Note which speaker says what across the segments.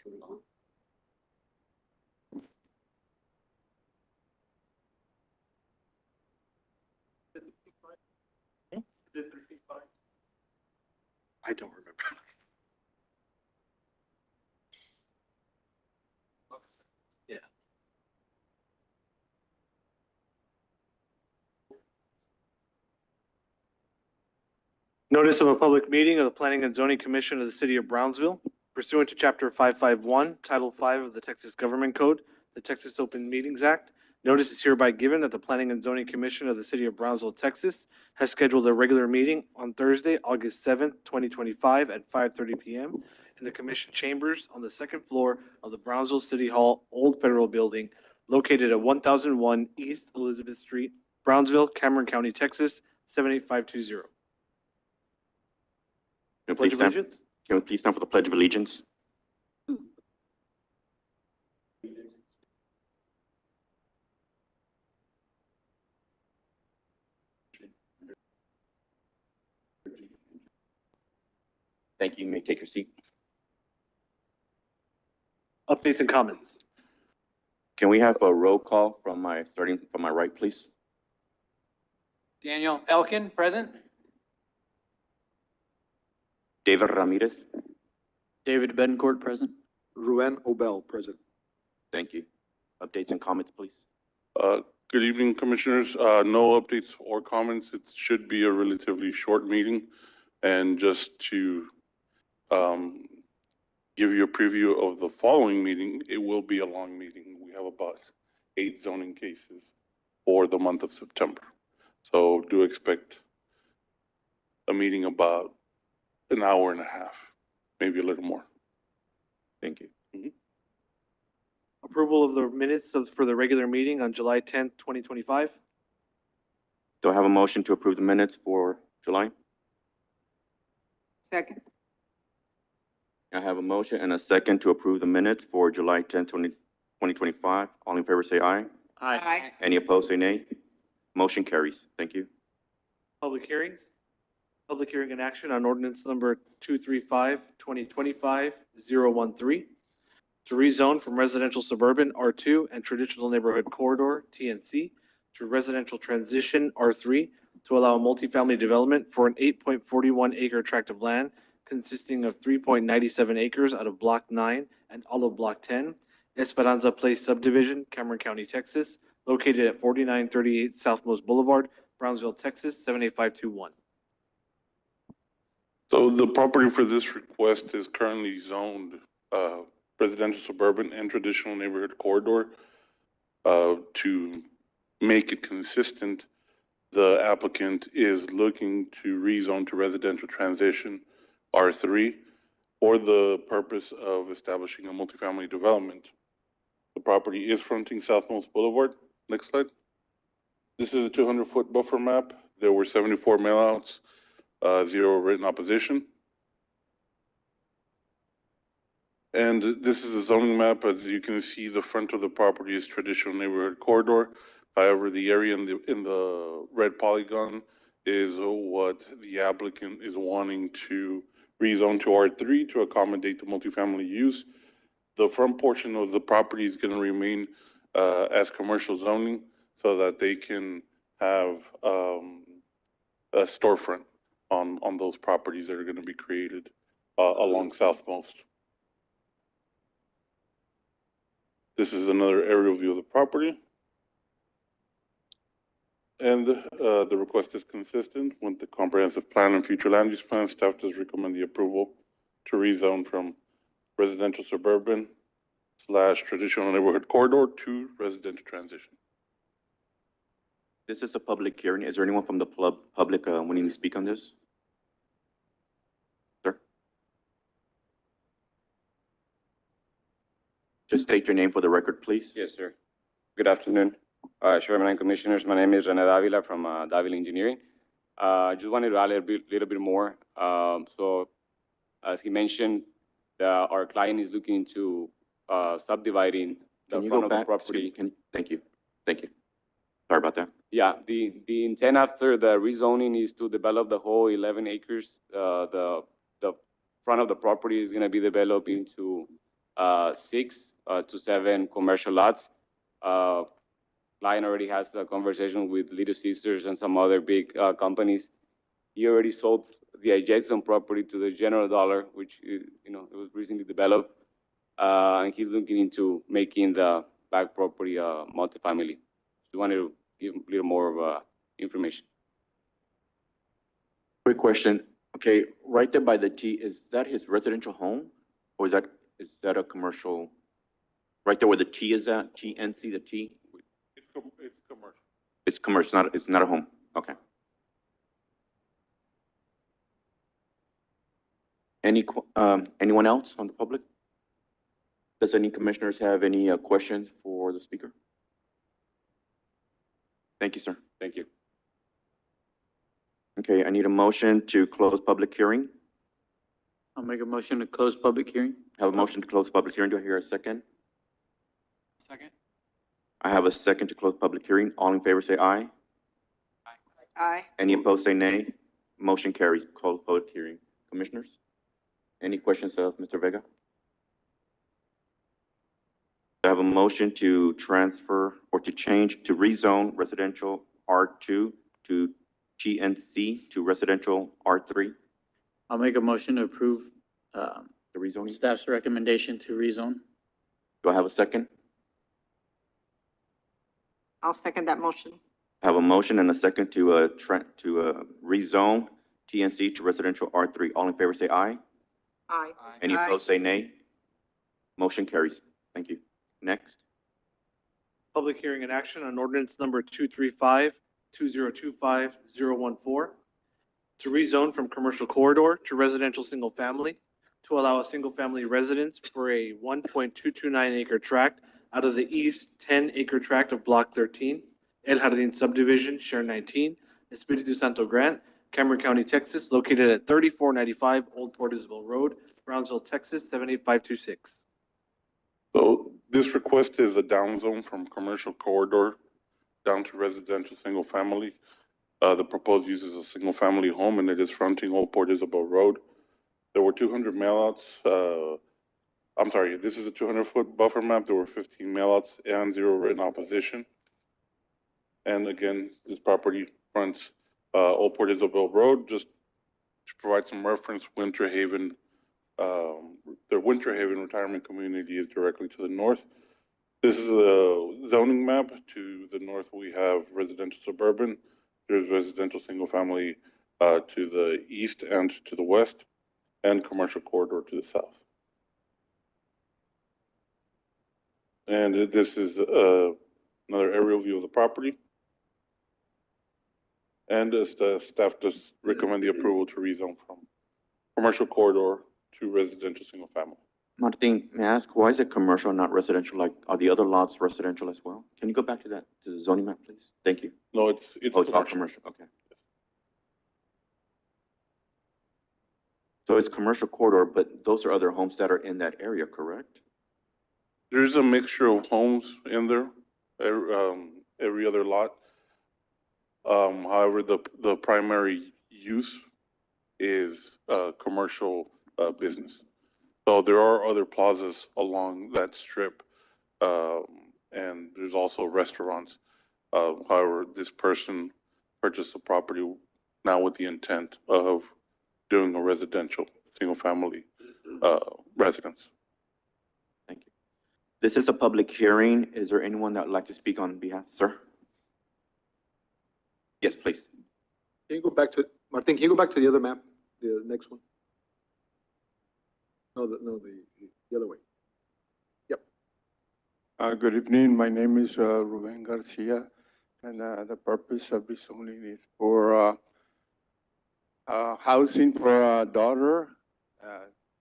Speaker 1: too long.
Speaker 2: I don't remember. Yeah. Notice of a public meeting of the Planning and Zoning Commission of the City of Brownsville pursuant to Chapter 551, Title 5 of the Texas Government Code, the Texas Open Meetings Act. Notice is hereby given that the Planning and Zoning Commission of the City of Brownsville, Texas has scheduled a regular meeting on Thursday, August 7th, 2025 at 5:30 PM in the Commission Chambers on the second floor of the Brownsville City Hall Old Federal Building located at 1001 East Elizabeth Street, Brownsville, Cameron County, Texas, 78520.
Speaker 3: Can we
Speaker 2: Pledge
Speaker 3: please
Speaker 2: of
Speaker 3: stand,
Speaker 2: allegiance.
Speaker 3: can we please stand for the Pledge of Allegiance? Thank you. You may take your seat.
Speaker 2: Updates and comments.
Speaker 3: Can we have a roll call starting from my right, please?
Speaker 4: Daniel Elkin, present.
Speaker 3: David Ramirez.
Speaker 4: David Betancourt, present.
Speaker 5: Ruben Obel, present.
Speaker 3: Thank you. Updates and comments, please.
Speaker 6: Good evening, Commissioners. No updates or comments. It should be a relatively short meeting. And just to give you a preview of the following meeting, it will be a long meeting. We have about 8 zoning cases for the month of September. So do expect a meeting about an hour and a half, maybe a little more.
Speaker 3: Thank you.
Speaker 2: Approval of the minutes for the regular meeting on July 10th, 2025.
Speaker 3: Do I have a motion to approve the minutes for July?
Speaker 1: Second.
Speaker 3: I have a motion and a second to approve the minutes for July 10th, 2025. All in favor, say aye.
Speaker 1: Aye.
Speaker 3: Any opposed, say nay. Motion carries. Thank you.
Speaker 2: Public hearings. Public hearing in action on ordinance number 235-2025-013 to rezone from residential suburban R2 and traditional neighborhood corridor TNC to residential transition R3 to allow multifamily development for an 8.41 acre tract of land consisting of 3.97 acres out of Block 9 and all of Block 10, Esperanza Place subdivision, Cameron County, Texas, located at 4938 Southmost Boulevard, Brownsville, Texas, 78521.
Speaker 6: So the property for this request is currently zoned residential suburban and traditional neighborhood corridor. To make it consistent, the applicant is looking to rezone to residential transition R3 for the purpose of establishing a multifamily development. The property is fronting Southmost Boulevard. Next slide. This is a 200-foot buffer map. There were 74 mailouts, 0 written opposition. And this is a zoning map. As you can see, the front of the property is traditional neighborhood corridor. However, the area in the red polygon is what the applicant is wanting to rezone to R3 to accommodate the multifamily use. The front portion of the property is going to remain as commercial zoning so that they can have a storefront on those properties that are going to be created along Southmost. This is another aerial view of the property. And the request is consistent with the comprehensive plan and future land use plan. Staff does recommend the approval to rezone from residential suburban / traditional neighborhood corridor to residential transition.
Speaker 3: This is a public hearing. Is there anyone from the public wanting to speak on this? Sir? Just state your name for the record, please.
Speaker 7: Yes, sir. Good afternoon, Chairman and Commissioners. My name is Rene Davila from Davila Engineering. Just wanted to add a little bit more. So, as he mentioned, our client is looking to subdividing the
Speaker 3: Can you
Speaker 7: front
Speaker 3: go
Speaker 7: of the
Speaker 3: back
Speaker 7: property.
Speaker 3: Thank you. Thank you. Sorry about that.
Speaker 7: Yeah, the intent after the rezoning is to develop the whole 11 acres. The front of the property is going to be developed into 6 to 7 commercial lots. Client already has a conversation with Little Sisters and some other big companies. He already sold the adjacent property to the General Dollar, which, it was recently developed. And he's looking into making the back property multifamily. Just wanted to give a little more of information.
Speaker 3: Quick question. Okay, right there by the T, is that his residential home? Or is that a commercial? Right there where the T is at, TNC, the T?
Speaker 6: It's commercial.
Speaker 3: It's commercial, it's not a home. Okay. Anyone else from the public? Does any commissioners have any questions for the speaker? Thank you, sir.
Speaker 7: Thank you.
Speaker 3: Okay, I need a motion to close public hearing.
Speaker 4: I'll make a motion to close public hearing.
Speaker 3: I have a motion to close public hearing. Do I hear a second?
Speaker 4: Second.
Speaker 3: I have a second to close public hearing. All in favor say aye.
Speaker 1: Aye.
Speaker 3: Any opposed say nay. Motion carries. Close public hearing. Commissioners? Any questions of Mr. Vega? I have a motion to transfer or to change to rezone residential R2 to TNC to residential R3.
Speaker 4: I'll make a motion to approve
Speaker 3: The rezoning.
Speaker 4: staff's recommendation to rezone.
Speaker 3: Do I have a second?
Speaker 1: I'll second that motion.
Speaker 3: I have a motion and a second to rezone TNC to residential R3. All in favor say aye.
Speaker 1: Aye.
Speaker 3: Any
Speaker 1: Aye.
Speaker 3: opposed say nay. Motion carries. Thank you. Next.
Speaker 2: Public hearing and action on ordinance number 235-2025-014 to rezone from commercial corridor to residential single family to allow a single family residence for a 1.229 acre tract out of the east 10-acre tract of Block 13, El Jardín subdivision, Share 19, Espiritu Santo Grant, Cameron County, Texas, located at 3495 Old Port Isabel Road, Brownsville, Texas, 78526.
Speaker 6: So this request is a down zone from commercial corridor down to residential single family. The proposed use is a single family home and it is fronting Old Port Isabel Road. There were 200 mailouts. I'm sorry, this is a 200-foot buffer map. There were 15 mailouts and 0 written opposition. And again, this property fronts Old Port Isabel Road. Just to provide some reference, Winter Haven, their Winter Haven retirement community is directly to the north. This is a zoning map. To the north, we have residential suburban. There's residential single family to the east and to the west, and commercial corridor to the south. And this is another aerial view of the property. And the staff does recommend the approval to rezone from commercial corridor to residential single family.
Speaker 3: Martin, may I ask, why is it commercial, not residential? Like, are the other lots residential as well? Can you go back to that, to the zoning map, please? Thank you.
Speaker 6: No, it's
Speaker 3: Oh, it's all
Speaker 6: commercial.
Speaker 3: commercial, okay. So it's commercial corridor, but those are other homes that are in that area, correct?
Speaker 6: There's a mixture of homes in there, every other lot. However, the primary use is commercial business. So there are other plazas along that strip, and there's also restaurants. However, this person purchased the property now with the intent of doing a residential, single-family residence.
Speaker 3: Thank you. This is a public hearing. Is there anyone that would like to speak on behalf, sir? Yes, please.
Speaker 5: Can you go back to, Martin, can you go back to the other map, the next one? No, the other way.
Speaker 8: Good evening. My name is Ruben Garcia, and the purpose of rezoning is for housing for a daughter,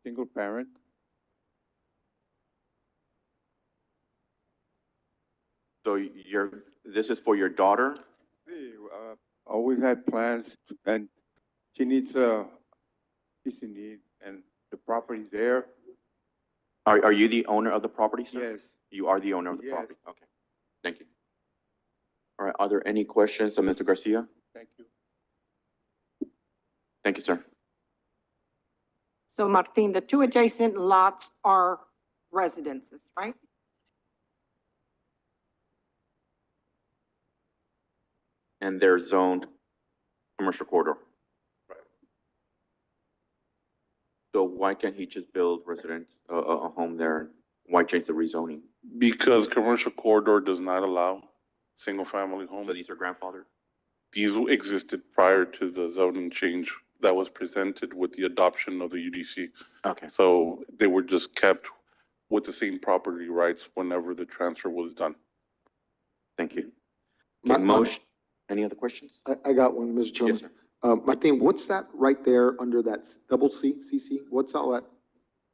Speaker 8: single parent.
Speaker 3: So this is for your daughter?
Speaker 8: We always had plans, and she needs she's in need, and the property's there.
Speaker 3: Are you the owner of the property, sir?
Speaker 8: Yes.
Speaker 3: You are the owner of the
Speaker 8: Yes.
Speaker 3: property? Okay, thank you. All right, are there any questions of Mr. Garcia?
Speaker 8: Thank you.
Speaker 3: Thank you, sir.
Speaker 1: So Martin, the two adjacent lots are residences, right?
Speaker 3: And they're zoned commercial corridor.
Speaker 6: Right.
Speaker 3: So why can't he just build a home there? Why change the rezoning?
Speaker 6: Because commercial corridor does not allow single-family
Speaker 3: So
Speaker 6: homes.
Speaker 3: these are grandfathered?
Speaker 6: These existed prior to the zoning change that was presented with the adoption of the UDC.
Speaker 3: Okay.
Speaker 6: So they were just kept with the same property rights whenever the transfer was done.
Speaker 3: Thank you.
Speaker 5: Ma-
Speaker 3: Okay,
Speaker 5: ma-
Speaker 3: motion, any other questions?
Speaker 5: I got one, Mr. Chairman.
Speaker 3: Yes, sir.
Speaker 5: Martin, what's that right there under that double CC? What's all that,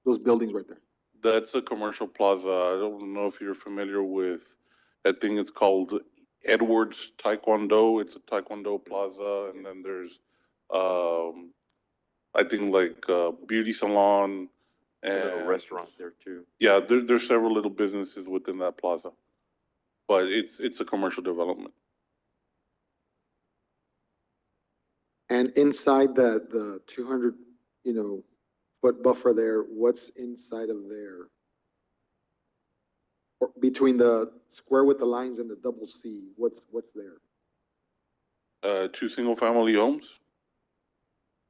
Speaker 5: those buildings right there?
Speaker 6: That's a commercial plaza. I don't know if you're familiar with, I think it's called Edwards Taekwondo. It's a Taekwondo plaza, and then there's, I think like beauty salon
Speaker 3: A little
Speaker 6: and
Speaker 3: restaurant there too.
Speaker 6: yeah, there's several little businesses within that plaza. But it's a commercial development.
Speaker 5: And inside the 200, foot buffer there, what's inside of there? Or between the square with the lines and the double C, what's there?
Speaker 6: Two single-family homes?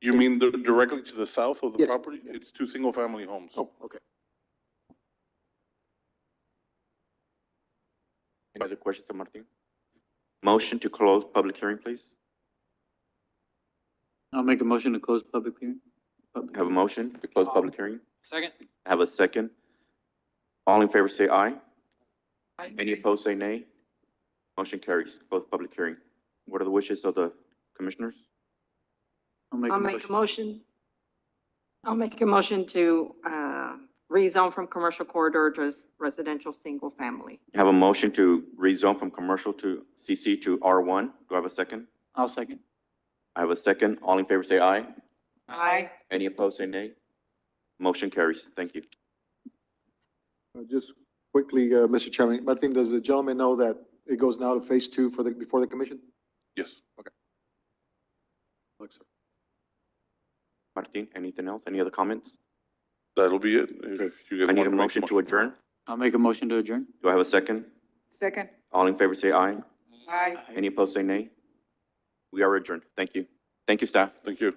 Speaker 6: You mean directly to the south of the
Speaker 5: Yes.
Speaker 6: property? It's two single-family homes.
Speaker 5: Oh, okay.
Speaker 3: Any other questions of Martin? Motion to close public hearing, please.
Speaker 4: I'll make a motion to close public hearing.
Speaker 3: Have a motion to close public hearing.
Speaker 4: Second.
Speaker 3: Have a second. All in favor say aye.
Speaker 1: Aye.
Speaker 3: Any opposed say nay. Motion carries. Close public hearing. What are the wishes of the commissioners?
Speaker 4: I'll make a motion.
Speaker 1: I'll make a motion to, rezone from commercial corridor to residential single family.
Speaker 3: Have a motion to rezone from commercial to CC to R1. Do I have a second?
Speaker 4: I'll second.
Speaker 3: I have a second. All in favor say aye.
Speaker 1: Aye.
Speaker 3: Any opposed say nay. Motion carries. Thank you.
Speaker 5: Just quickly, Mr. Chairman, Martin, does the gentleman know that it goes now to phase 2 before the commission?
Speaker 6: Yes.
Speaker 5: Look, sir.
Speaker 3: Martin, anything else? Any other comments?
Speaker 6: That'll be it. If you guys
Speaker 3: I need
Speaker 6: want
Speaker 3: a
Speaker 6: to make
Speaker 3: motion to adjourn.
Speaker 4: I'll make a motion to adjourn.
Speaker 3: Do I have a second?
Speaker 1: Second.
Speaker 3: All in favor say aye.
Speaker 1: Aye.
Speaker 3: Any opposed say nay. We are adjourned. Thank you. Thank you, staff.
Speaker 6: Thank you.